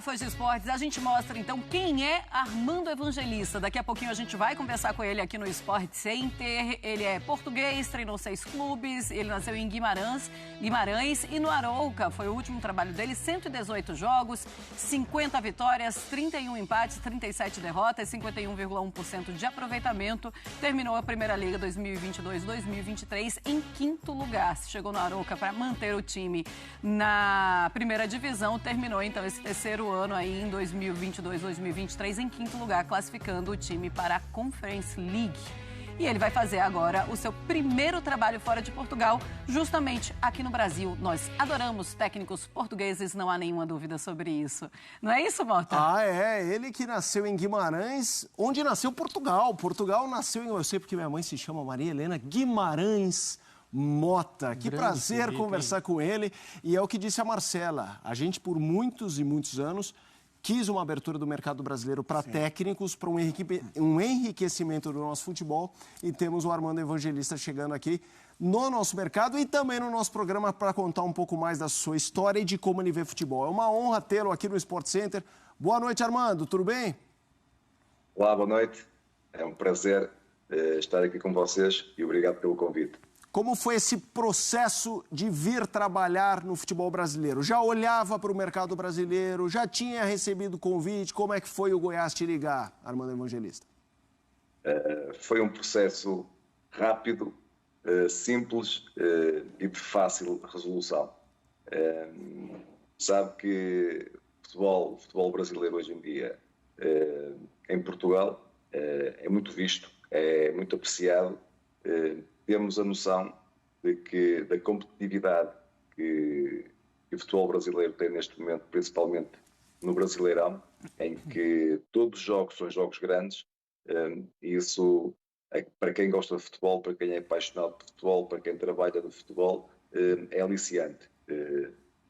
fãs de esportes, a gente mostra então quem é Armando Evangelista. Daqui a pouquinho a gente vai conversar com ele aqui no Sport Center. Ele é português, treinou 6 clubes, ele nasceu em Guimarães e no Arouca. Foi o último trabalho dele, 118 jogos, 50 vitórias, 31 empates, 37 derrotas, 51,1% de aproveitamento. Terminou a Primeira Liga 2022-2023 em 5º lugar. Chegou no Arouca para manter o time na primeira divisão. Terminou então esse terceiro ano aí em 2022-2023 em 5º lugar, classificando o time para a Conference League. E ele vai fazer agora o seu primeiro trabalho fora de Portugal, justamente aqui no Brasil. Nós adoramos técnicos portugueses, não há nenhuma dúvida sobre isso. Não é isso, Mota? Ah, é. Ele que nasceu em Guimarães, onde nasceu Portugal. Portugal nasceu em... Eu sei porque minha mãe se chama Maria Helena Guimarães Mota. Que Grande prazer Felipe, conversar com ele. E é o que disse a Marcela. A gente, por muitos e muitos anos, quis uma abertura do mercado brasileiro para técnicos, para um enriquecimento do nosso futebol. E temos o Armando Evangelista chegando aqui no nosso mercado e também no nosso programa para contar um pouco mais da sua história e de como ele vê futebol. É uma honra tê-lo aqui no Sport Center. Boa noite, Armando. Tudo bem? Olá, boa noite. É um prazer estar aqui com vocês e obrigado pelo convite. Como foi esse processo de vir trabalhar no futebol brasileiro? Já olhava para o mercado brasileiro? Já tinha recebido convite? Como é que foi o Goiás te ligar, Armando Evangelista? Foi um processo rápido, simples e de fácil resolução. Sabe que o futebol brasileiro hoje em dia, em Portugal, é muito visto, é muito apreciado. Temos a noção da competitividade que o futebol brasileiro tem neste momento, principalmente no Brasileirão, em que todos os jogos são jogos grandes. Isso, para quem gosta de futebol, para quem é apaixonado por futebol, para quem trabalha no futebol, é aliciante.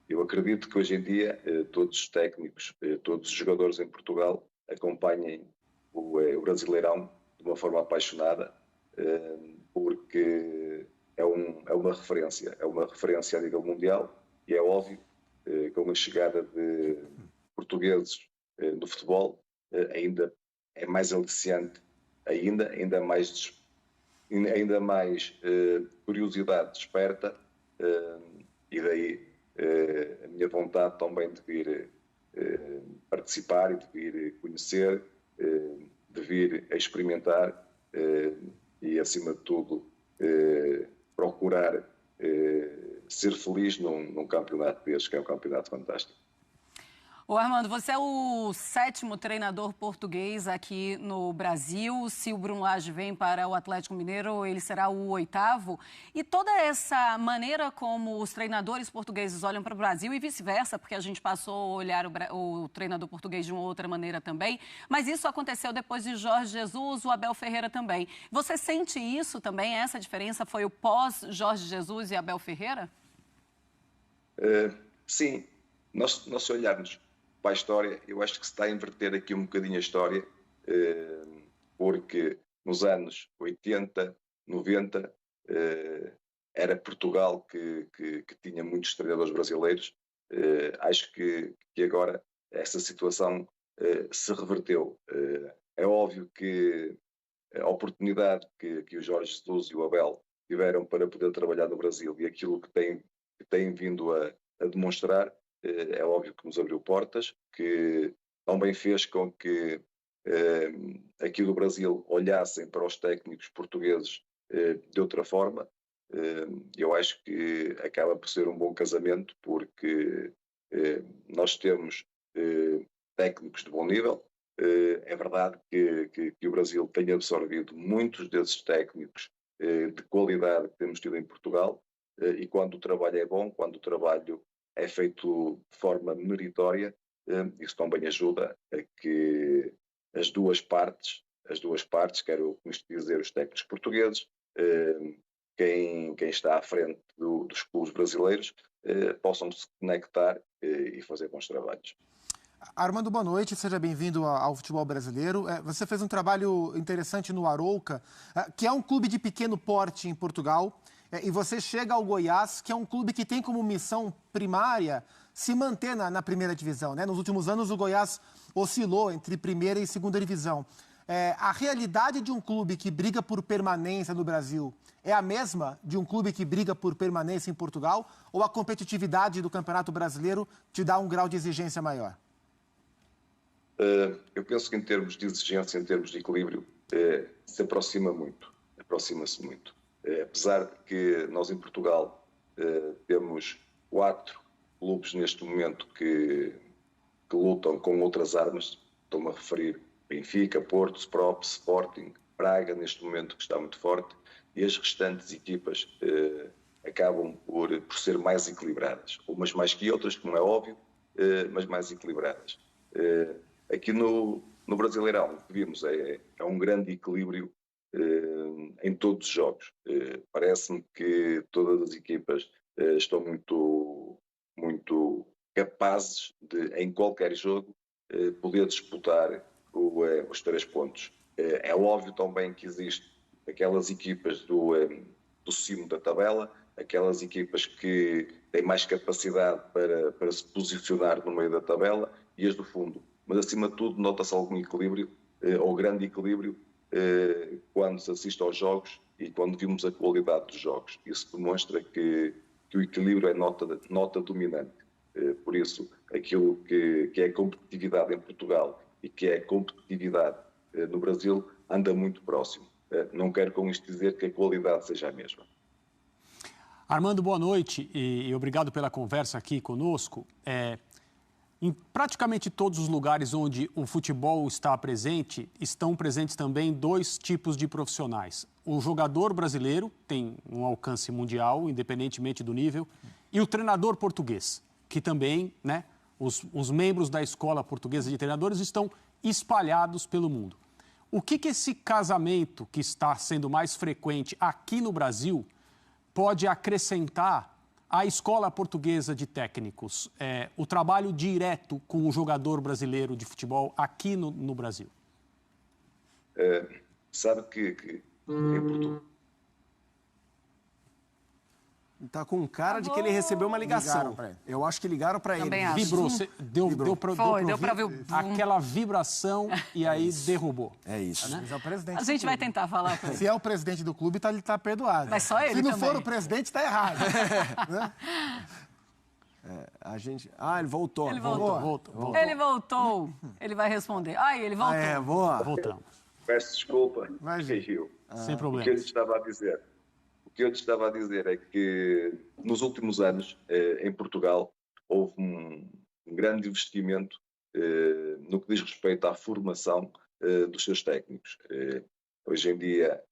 Eu acredito que hoje em dia todos os técnicos, todos os jogadores em Portugal acompanhem o Brasileirão de uma forma apaixonada, porque é uma referência a nível mundial e é óbvio que com a chegada de portugueses no futebol ainda é mais aliciante, ainda mais curiosidade desperta, e daí a minha vontade também de vir participar e de vir conhecer, de vir experimentar e, acima de tudo, procurar ser feliz num campeonato deste, que é um campeonato fantástico. Ô Armando, você é o 7º treinador português aqui no Brasil. Se o Bruno Lage vem para o Atlético Mineiro, ele será o 8º. E toda essa maneira como os treinadores portugueses olham para o Brasil e vice-versa, porque a gente passou a olhar o treinador português de uma outra maneira também, mas isso aconteceu depois de Jorge Jesus, o Abel Ferreira também. Você sente isso também? Essa diferença foi o pós-Jorge Jesus e Abel Ferreira? Sim, nós olharmos para a história, eu acho que se está a inverter aqui um bocadinho a história, porque nos anos 80, 90, era Portugal que tinha muitos treinadores brasileiros. Acho que agora essa situação se reverteu. É óbvio que a oportunidade que o Jorge Jesus e o Abel tiveram para poder trabalhar no Brasil e aquilo que têm vindo a demonstrar, é óbvio que nos abriu portas, que também fez com que aqui do Brasil olhassem para os técnicos portugueses de outra forma. Eu acho que acaba por ser um bom casamento, porque nós temos técnicos de bom nível. É verdade que o Brasil tem absorvido muitos desses técnicos de qualidade que temos tido em Portugal, e quando o trabalho é bom, quando o trabalho é feito de forma meritória, isso também ajuda a que as duas partes, quero com isto dizer os técnicos portugueses, quem está à frente dos clubes brasileiros, possam se conectar e fazer bons trabalhos. Armando, boa noite, seja bem-vindo ao futebol brasileiro. Você fez um trabalho interessante no Arouca, que é um clube de pequeno porte em Portugal. E você chega ao Goiás, que é um clube que tem como missão primária se manter na primeira divisão, né? Nos últimos anos, o Goiás oscilou entre primeira e segunda divisão. A realidade de um clube que briga por permanência no Brasil é a mesma de um clube que briga por permanência em Portugal? Ou a competitividade do Campeonato Brasileiro te dá um grau de exigência maior? Eu penso que em termos de exigência, em termos de equilíbrio, se aproxima-se muito. Apesar de que nós em Portugal temos 4 clubes neste momento que lutam com outras armas, estou-me a referir Benfica, Porto, Sporting, Braga, neste momento que está muito forte, e as restantes equipas acabam por ser mais equilibradas, umas mais que outras, como é óbvio, mas mais equilibradas. Aqui no Brasileirão, o que vimos é um grande equilíbrio em todos os jogos. Parece-me que todas as equipas estão muito capazes de, em qualquer jogo, poder disputar os 3 pontos. É óbvio também que existem aquelas equipas do cimo da tabela, aquelas equipas que têm mais capacidade para se posicionar no meio da tabela e as do fundo. Mas, acima de tudo, nota-se algum equilíbrio, ou grande equilíbrio, quando se assiste aos jogos e quando vimos a qualidade dos jogos. Isso demonstra que o equilíbrio é nota dominante. Por isso, aquilo que é competitividade em Portugal e que é competitividade no Brasil anda muito próximo. Não quero com isto dizer que a qualidade seja a mesma. Armando, boa noite e obrigado pela conversa aqui conosco. Em praticamente todos os lugares onde o futebol está presente, estão presentes também 2 tipos de profissionais. O jogador brasileiro tem um alcance mundial, independentemente do nível, e o treinador português, que também, né, os membros da Escola Portuguesa de Treinadores estão espalhados pelo mundo. O que esse casamento, que está sendo mais frequente aqui no Brasil, pode acrescentar à Escola Portuguesa de Técnicos, o trabalho direto com o jogador brasileiro de futebol aqui no Brasil? Sabe que em Portugal... Tá com cara de que ele recebeu uma ligação. Eu acho que ligaram para ele. Também acho. Vibrou. Deu para ver aquela vibração e aí derrubou. É isso. Mas é o presidente A gente vai tentar falar com ele. Se é o presidente do clube, ele tá perdoado. Mas só ele Se não também. for o presidente, está errado. Né? Ele voltou. Ele voltou. Ele voltou. Ele vai responder. Ele voltou. Boa. Voltamos. Peço desculpa. Imagina. Sem problema. O que eu lhe estava a dizer. O que eu lhe estava a dizer é que nos últimos anos, em Portugal, houve um grande investimento no que diz respeito à formação dos seus técnicos. Hoje em dia,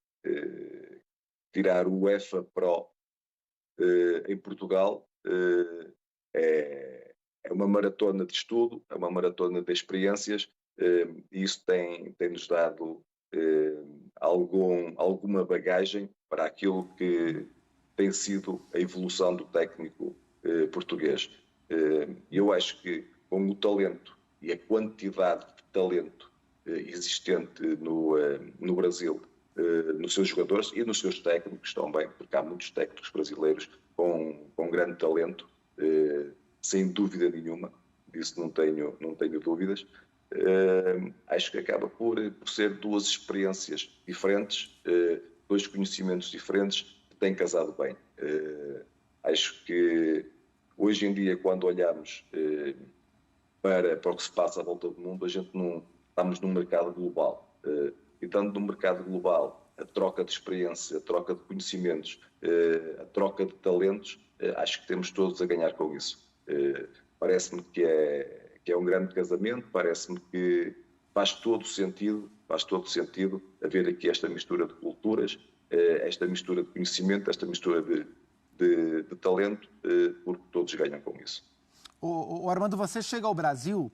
tirar o UEFA Pro em Portugal é uma maratona de estudo, é uma maratona de experiências, e isso tem-nos dado alguma bagagem para aquilo que tem sido a evolução do técnico português. Eu acho que com o talento e a quantidade de talento existente no Brasil, nos seus jogadores e nos seus técnicos também, porque há muitos técnicos brasileiros com grande talento, sem dúvida nenhuma, disso não tenho dúvidas. Acho que acaba por ser 2 experiências diferentes, 2 conhecimentos diferentes que têm casado bem. Acho que hoje em dia, quando olhamos para o que se passa à volta do mundo, a gente não estamos num mercado global. E estando num mercado global, a troca de experiência, a troca de conhecimentos, a troca de talentos, acho que temos todos a ganhar com isso. Parece-me que é um grande casamento, parece-me que faz todo sentido haver aqui esta mistura de culturas, esta mistura de conhecimento, esta mistura de talento, porque todos ganham com isso. O Armando, você chega ao Brasil,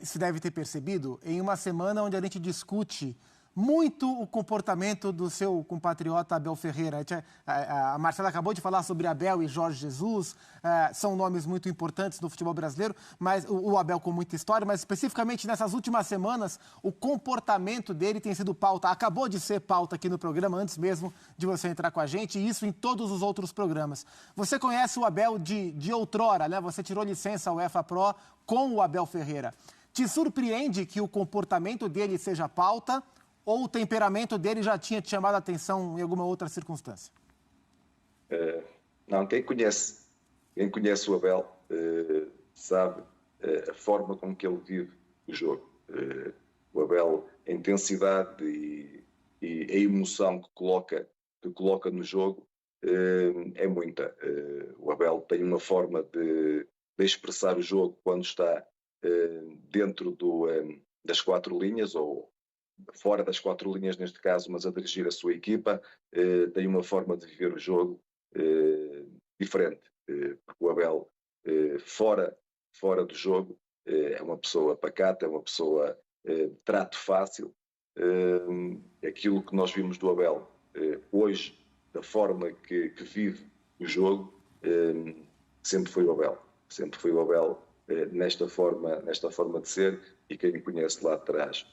se deve ter percebido, em uma semana onde a gente discute muito o comportamento do seu compatriota Abel Ferreira. A Marcela acabou de falar sobre Abel e Jorge Jesus, são nomes muito importantes no futebol brasileiro, mas o Abel com muita história, mas especificamente nessas últimas semanas, o comportamento dele tem sido pauta, acabou de ser pauta aqui no programa, antes mesmo de você entrar com a gente, e isso em todos os outros programas. Você conhece o Abel de outrora, né? Você tirou licença UEFA Pro com o Abel Ferreira. Te surpreende que o comportamento dele seja pauta, ou o temperamento dele já tinha te chamado a atenção em alguma outra circunstância? Não, quem conhece o Abel sabe a forma com que ele vive o jogo. O Abel, a intensidade e a emoção que coloca no jogo é muita. O Abel tem uma forma de expressar o jogo quando está dentro das 4 linhas, ou fora das 4 linhas neste caso, mas a dirigir a sua equipa, tem uma forma de viver o jogo diferente, porque o Abel fora do jogo é uma pessoa pacata, é uma pessoa de trato fácil. Aquilo que nós vimos do Abel hoje, da forma que vive o jogo, sempre foi o Abel nesta forma de ser, e quem me conhece lá atrás,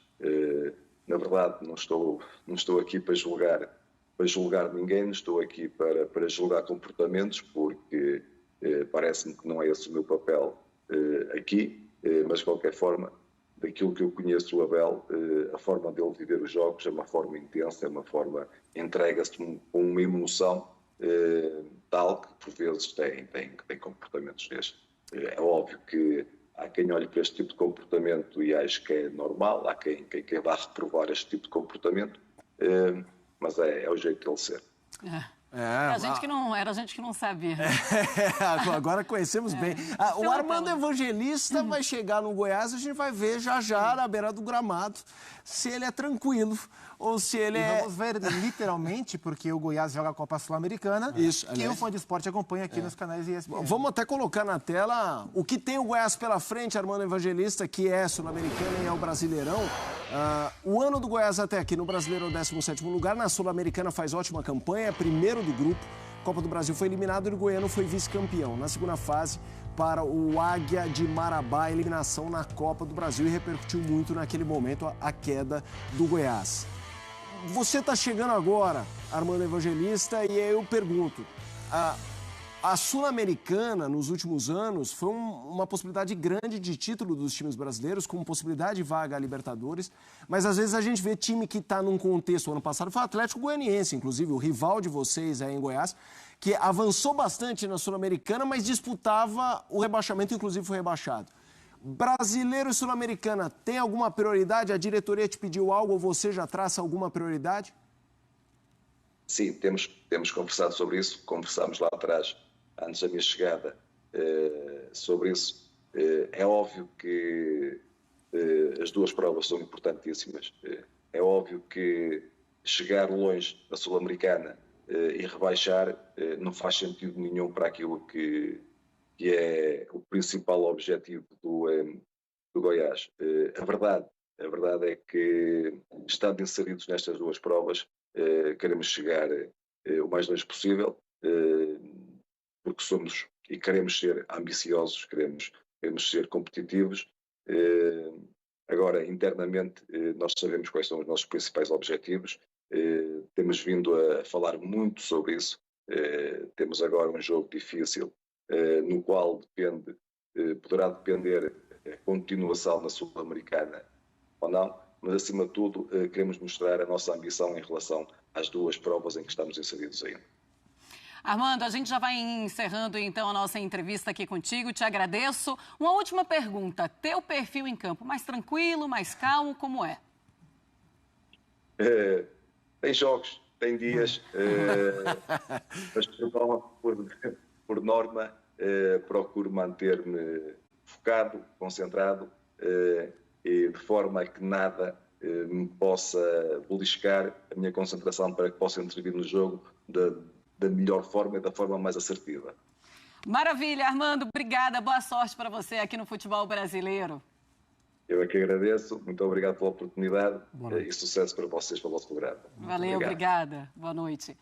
na verdade não estou aqui para julgar ninguém, não estou aqui para julgar comportamentos, porque parece-me que não é esse o meu papel aqui, mas de qualquer forma, daquilo que eu conheço o Abel, a forma dele viver os jogos é uma forma intensa, é uma forma, entrega-se com uma emoção tal que por vezes tem comportamentos destes. É óbvio que há quem olhe para este tipo de comportamento e ache que é normal, há quem vá reprovar este tipo de comportamento, mas é o jeito dele ser. Era gente que não sabia. Agora conhecemos bem. O Armando Evangelista vai chegar no Goiás, a gente vai ver já na beira do gramado se ele é tranquilo ou se ele Vamos ver literalmente, porque o Goiás joga a Copa Sul-Americana, que o Fã de Esporte acompanha aqui nos canais ESPN. Vamos até colocar na tela o que tem o Goiás pela frente, Armando Evangelista, que é Sul-Americana e é o Brasileirão. O ano do Goiás até aqui no Brasileiro é o 17º lugar, na Sul-Americana faz ótima campanha, é primeiro do grupo. Copa do Brasil foi eliminado e o Goiano foi vice-campeão. Na segunda fase, para o Águia de Marabá, eliminação na Copa do Brasil, e repercutiu muito naquele momento a queda do Goiás. Você está chegando agora, Armando Evangelista, e aí eu pergunto, a Sul-Americana, nos últimos anos, foi uma possibilidade grande de título dos times brasileiros, com possibilidade de vaga a Libertadores, mas às vezes a gente vê time que está num contexto, ano passado foi o Atlético Goianiense, inclusive, o rival de vocês aí em Goiás, que avançou bastante na Sul-Americana, mas disputava o rebaixamento, inclusive foi rebaixado. Brasileiro e Sul-Americana, tem alguma prioridade? A diretoria te pediu algo ou você já traça alguma prioridade? Sim, temos conversado sobre isso, conversámos lá atrás, antes da minha chegada, sobre isso. É óbvio que as duas provas são importantíssimas. É óbvio que chegar longe da Sul-Americana e rebaixar não faz sentido nenhum para aquilo que é o principal objetivo do Goiás. A verdade é que, estando inseridos nestas duas provas, queremos chegar o mais longe possível, porque somos e queremos ser ambiciosos, queremos ser competitivos. Agora, internamente, nós sabemos quais são os nossos principais objetivos, temos vindo a falar muito sobre isso. Temos agora um jogo difícil, no qual poderá depender a continuação na Sul-Americana ou não, mas acima de tudo queremos mostrar a nossa ambição em relação às duas provas em que estamos inseridos ainda. Armando, a gente já vai encerrando então a nossa entrevista aqui contigo, te agradeço. Uma última pergunta, teu perfil em campo, mais tranquilo, mais calmo, como é? Tem jogos, tem dias, mas por norma procuro manter-me focado, concentrado, e de forma a que nada me possa beliscar a minha concentração, para que possa intervir no jogo da melhor forma e da forma mais assertiva. Maravilha, Armando, obrigada, boa sorte para você aqui no futebol brasileiro. Eu é que agradeço. Muito obrigado pela oportunidade e sucesso para vocês, para o vosso programa. Valeu, obrigada. Boa noite.